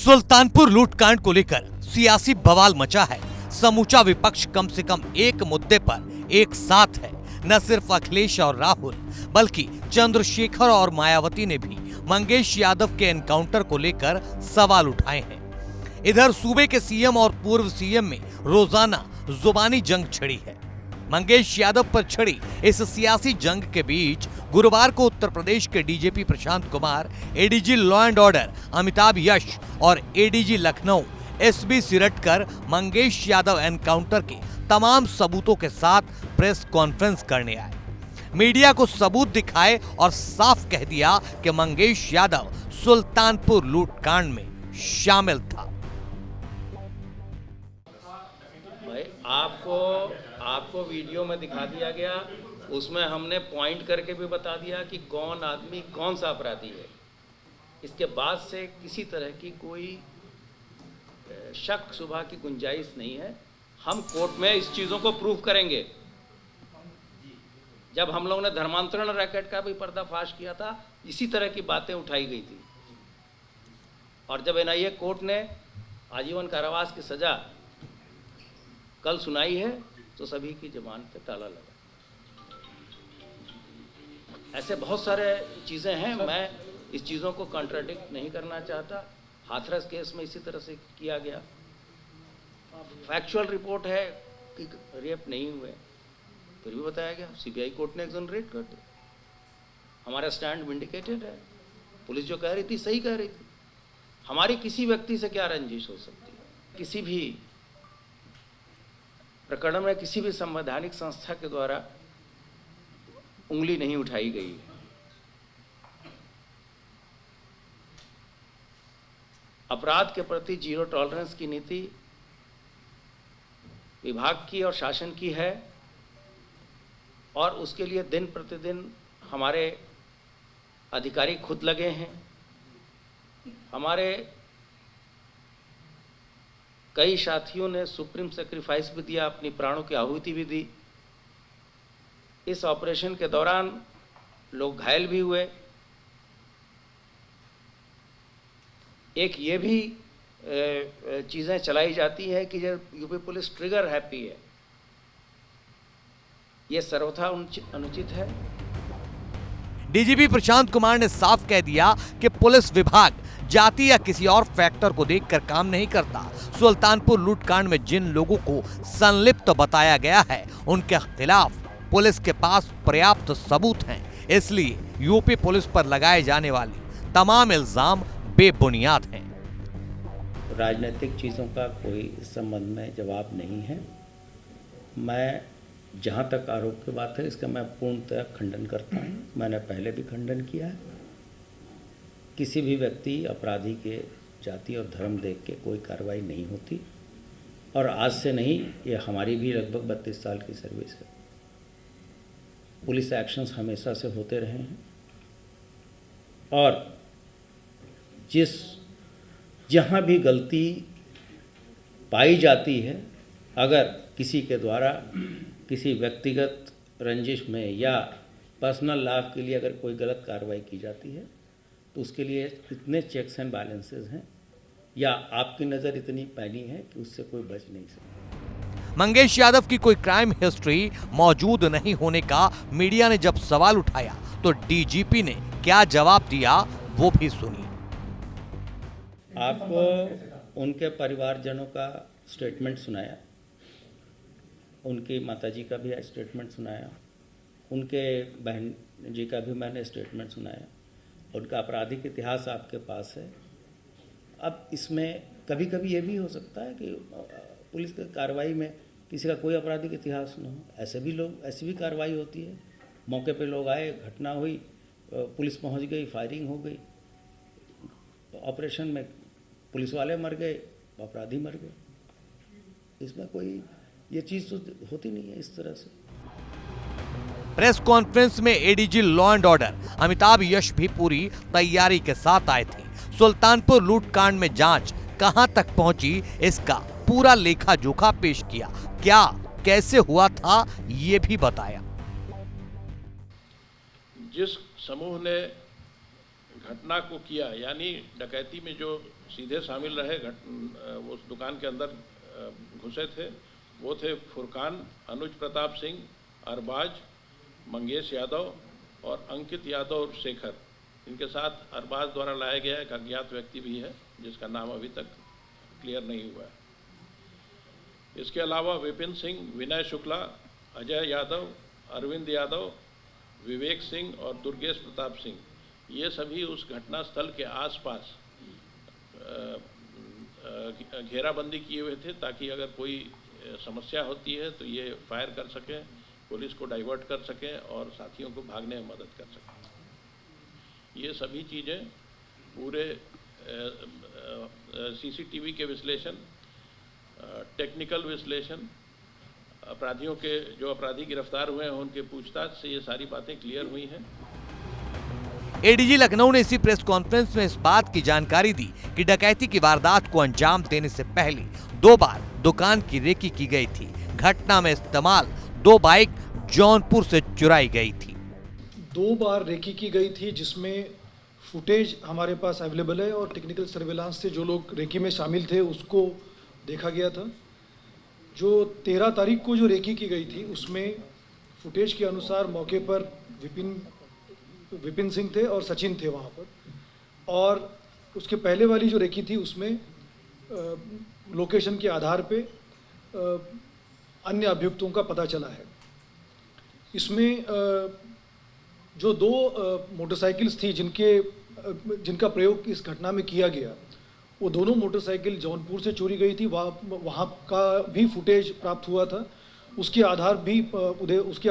सुल्तानपुर लूटकांड को लेकर सियासी बवाल मचा है। समूचा विपक्ष कम से कम एक मुद्दे पर एक साथ है। न सिर्फ अखिलेश और राहुल बल्कि चंद्रशेखर और मायावती ने भी मंगेश यादव के एनकाउंटर को लेकर सवाल उठाए हैं। इधर सूबे के सीएम और पूर्व सीएम में रोजाना जुबानी जंग छिड़ी है। मंगेश यादव पर छिड़ी इस सियासी जंग के बीच गुरुवार को उत्तर प्रदेश के DGP Prashant Kumar, ADG law and order Amitabh Yash और ADG Lucknow SB Shirodkar Mangesh Yadav encounter के तमाम सबूतों के साथ प्रेस कॉन्फ्रेंस करने आए। मीडिया को सबूत दिखाए और साफ कह दिया कि मंगेश यादव सुल्तानपुर लूटकांड में शामिल था। आपको वीडियो में दिखा दिया गया, उसमें हमने पॉइंट करके भी बता दिया कि कौन आदमी कौन सा अपराधी है। इसके बाद से किसी तरह की कोई शक शुबा की गुंजाइश नहीं है। हम कोर्ट में इस चीज़ों को प्रूव करेंगे। जब हम लोगों ने धर्मांतरण रैकेट का भी पर्दाफाश किया था, इसी तरह की बातें उठाई गई थी। और जब एनआईए कोर्ट ने आजीवन कारावास की सजा कल सुनाई है तो सभी की जबान पे ताला लगा। ऐसे बहुत सारे चीज़ें हैं, मैं इस चीज़ों को कॉन्ट्राडिक्ट नहीं करना चाहता। हाथरस केस में इसी तरह से किया गया। फैक्चुअल रिपोर्ट है कि रेप नहीं हुए, फिर भी बताया गया। सीबीआई कोर्ट ने एक्सोनरेट कर दिया। हमारा स्टैंड विंडिकेटेड है। पुलिस जो कह रही थी सही कह रही थी। हमारी किसी व्यक्ति से क्या रंजिश हो सकती है? किसी भी प्रकरण में किसी भी संवैधानिक संस्था के द्वारा उंगली नहीं उठाई गई है। अपराध के प्रति जीरो टॉलरेंस की नीति विभाग की और शासन की है, और उसके लिए दिन प्रतिदिन हमारे अधिकारी खुद लगे हैं। हमारे कई साथियों ने सुप्रीम सेक्रीफाइस भी दिया, अपनी प्राणों की आहुति भी दी। इस ऑपरेशन के दौरान लोग घायल भी हुए। एक ये भी चीज़ें चलाई जाती है कि जब यूपी पुलिस ट्रिगर हैप्पी है, ये सर्वथा अनुचित है। डीजीपी प्रशांत कुमार ने साफ कह दिया कि पुलिस विभाग जाति या किसी और फैक्टर को देखकर काम नहीं करता। सुल्तानपुर लूटकांड में जिन लोगों को संलिप्त बताया गया है, उनके खिलाफ पुलिस के पास पर्याप्त सबूत हैं। इसलिए यूपी पुलिस पर लगाए जाने वाले तमाम इल्जाम बेबुनियाद हैं। राजनीतिक चीज़ों का कोई इस संबंध में जवाब नहीं है। मैं जहाँ तक आरोप की बात है, इसका मैं पूर्णतः खंडन करता हूँ। मैंने पहले भी खंडन किया है। किसी भी व्यक्ति अपराधी के जाति और धर्म देख के कोई कार्रवाई नहीं होती, और आज से नहीं, ये हमारी भी लगभग 32 साल की सर्विस है। पुलिस एक्शंस हमेशा से होते रहे हैं, और जहाँ भी गलती पाई जाती है, अगर किसी के द्वारा किसी व्यक्तिगत रंजिश में या पर्सनल लाभ के लिए अगर कोई गलत कार्रवाई की जाती है, तो उसके लिए इतने चेक्स एंड बैलेंसेस हैं, या आपकी नज़र इतनी पैनी है कि उससे कोई बच नहीं सकता। मंगेश यादव की कोई क्राइम हिस्ट्री मौजूद नहीं होने का मीडिया ने जब सवाल उठाया, तो डीजीपी ने क्या जवाब दिया, वो भी सुनिए। आपको उनके परिवारजनों का स्टेटमेंट सुनाया, उनकी माताजी का भी स्टेटमेंट सुनाया, उनके बहन जी का भी मैंने स्टेटमेंट सुनाया। उनका आपराधिक इतिहास आपके पास है। अब इसमें कभी कभी ये भी हो सकता है कि पुलिस की कार्रवाई में किसी का कोई आपराधिक इतिहास न हो। ऐसी भी कार्रवाई होती है। मौके पे लोग आए, घटना हुई, पुलिस पहुंच गई, फायरिंग हो गई, ऑपरेशन में पुलिस वाले मर गए, अपराधी मर गए। इसमें कोई ये चीज़ तो होती नहीं है इस तरह से। प्रेस कॉन्फ्रेंस में ADG law and order Amitabh Yash भी पूरी तैयारी के साथ आए थे। सुल्तानपुर लूटकांड में जांच कहां तक पहुंची, इसका पूरा लेखा जोखा पेश किया। क्या कैसे हुआ था, ये भी बताया। जिस समूह ने घटना को किया, यानी डकैती में जो सीधे शामिल रहे उस दुकान के अंदर घुसे थे, वो थे फुरकान, अनुज प्रताप सिंह, अरबाज, मंगेश यादव और अंकित यादव और शेखर। इनके साथ अरबाज द्वारा लाया गया एक अज्ञात व्यक्ति भी है जिसका नाम अभी तक क्लियर नहीं हुआ है। इसके अलावा विपिन सिंह, विनय शुक्ला, अजय यादव, अरविंद यादव, विवेक सिंह और दुर्गेश प्रताप सिंह, ये सभी उस घटना स्थल के आसपास घेराबंदी किए हुए थे ताकि अगर कोई समस्या होती है तो ये फायर कर सकें, पुलिस को डाइवर्ट कर सकें और साथियों को भागने में मदद कर सकें। ये सभी चीज़ें पूरे सीसीटीवी के विश्लेषण, टेक्निकल विश्लेषण, अपराधियों के जो अपराधी गिरफ्तार हुए हैं उनके पूछताछ से ये सारी बातें क्लियर हुई हैं। एडीजी लखनऊ ने इसी प्रेस कॉन्फ्रेंस में इस बात की जानकारी दी कि डकैती की वारदात को अंजाम देने से पहले 2 बार दुकान की रेकी की गई थी। घटना में इस्तेमाल 2 बाइक जौनपुर से चुराई गई थी। 2 बार रेकी की गई थी जिसमें फुटेज हमारे पास अवेलेबल है और टेक्निकल सर्वेलांस से जो लोग रेकी में शामिल थे उसको देखा गया था। जो 13 तारीख को जो रेकी की गई थी उसमें फुटेज के अनुसार मौके पर विपिन सिंह थे और सचिन थे वहाँ पर, और उसके पहले वाली जो रेकी थी उसमें लोकेशन के आधार पे अन्य अभियुक्तों का पता चला है। इसमें जो 2 मोटरसाइकिल्स थी जिनका प्रयोग इस घटना में किया गया, वो दोनों मोटरसाइकिल जौनपुर से चोरी गई थी। वहाँ का भी फुटेज प्राप्त हुआ था। उसके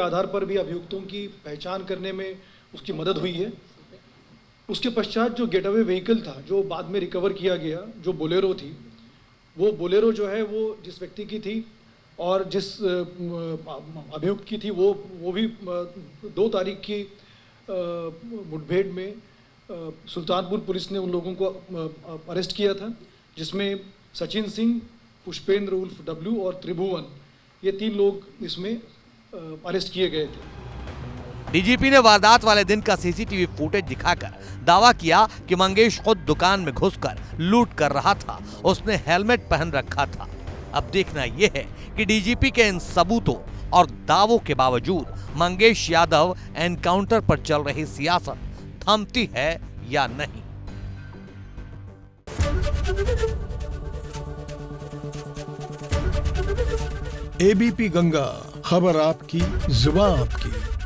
आधार पर भी अभियुक्तों की पहचान करने में उसकी मदद हुई है। उसके पश्चात जो गेट अवे व्हीकल था जो बाद में रिकवर किया गया, जो बोलेरो थी, वो बोलेरो जो है वो जिस व्यक्ति की थी और जिस अभियुक्त की थी वो भी 2 तारीख की मुठभेड़ में सुल्तानपुर पुलिस ने उन लोगों को अरेस्ट किया था, जिसमें सचिन सिंह, पुष्पेंद्र उर्फ डब्लू और त्रिभुवन, ये 3 लोग इसमें अरेस्ट किए गए थे। डीजीपी ने वारदात वाले दिन का सीसीटीवी फुटेज दिखाकर दावा किया कि मंगेश खुद दुकान में घुसकर लूट कर रहा था। उसने हेलमेट पहन रखा था। अब देखना यह है कि डीजीपी के इन सबूतों और दावों के बावजूद मंगेश यादव एनकाउंटर पर चल रही सियासत थमती है या नहीं। एबीपी गंगा, खबर आपकी, जुबान आपकी।